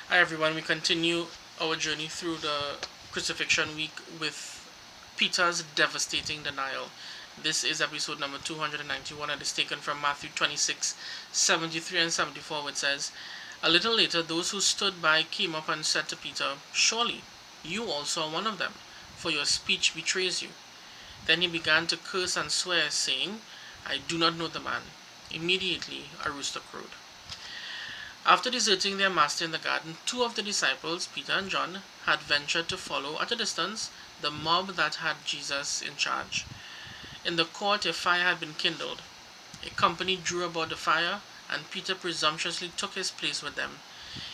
Hi everyone, we continue our journey through the crucifixion week with Peter's devastating denial. This is episode number 291 and is taken from Matthew 26:73 and 74, which says, "A little later, those who stood by came up and said to Peter, 'Surely you also are one of them, for your speech betrays you.' Then he began to curse and swear, saying, 'I do not know the man.' Immediately a rooster crowed." After deserting their master in the garden, two of the disciples, Peter and John, had ventured to follow at a distance the mob that had Jesus in charge. In the court a fire had been kindled. A company drew about the fire, and Peter presumptuously took his place with them.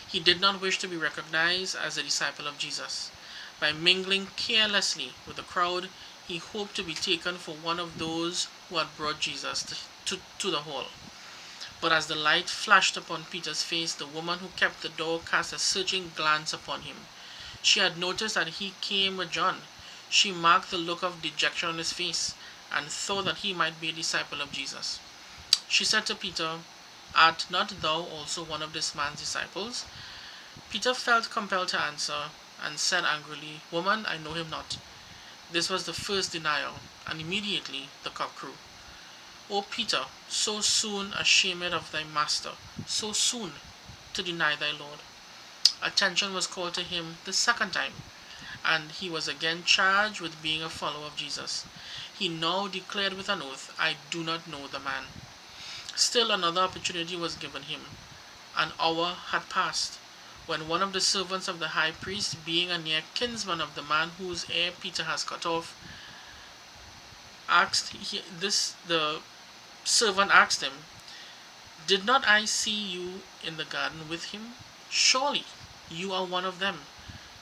He did not wish to be recognized as a disciple of Jesus. By mingling carelessly with the crowd, he hoped to be taken for one of those who had brought Jesus to the hall. But as the light flashed upon Peter's face, the woman who kept the door cast a searching glance upon him. She had noticed that he came with John. She marked the look of dejection on his face, and thought that he might be a disciple of Jesus. She said to Peter, "Art not thou also one of this man's disciples?" Peter felt compelled to answer, and said angrily, "Woman, I know him not." This was the first denial, and immediately the cock crew. "O Peter, so soon ashamed of thy master, so soon to deny thy Lord." Attention was called to him the second time, and he was again charged with being a follower of Jesus. He now declared with an oath, "I do not know the man." Still another opportunity was given him. An hour had passed, when one of the servants of the high priest, being a near kinsman of the man whose ear Peter has cut off, the servant asked him, "Did not I see you in the garden with him? Surely you are one of them,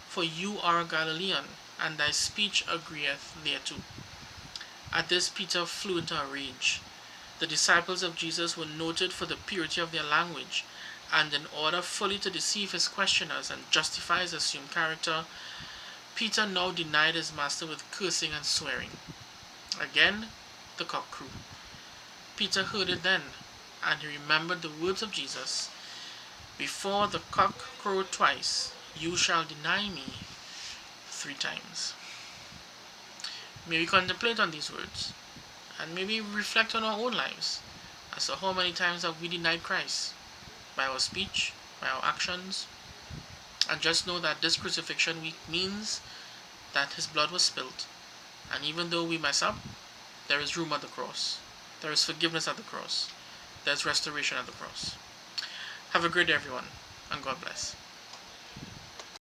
for you are a Galilean, and thy speech agreeth thereto." At this Peter flew into a rage. The disciples of Jesus were noted for the purity of their language, and in order fully to deceive his questioners and justify his assumed character, Peter now denied his master with cursing and swearing. Again the cock crew. Peter heard it then, and he remembered the words of Jesus, "Before the cock crow twice, you shall deny me 3 times." May we contemplate on these words, and maybe reflect on our own lives as to how many times have we denied Christ by our speech, by our actions, and just know that this crucifixion week means that his blood was spilt, and even though we mess up, there is room at the cross. There is forgiveness at the cross. There's restoration at the cross. Have a great day, everyone, and God bless.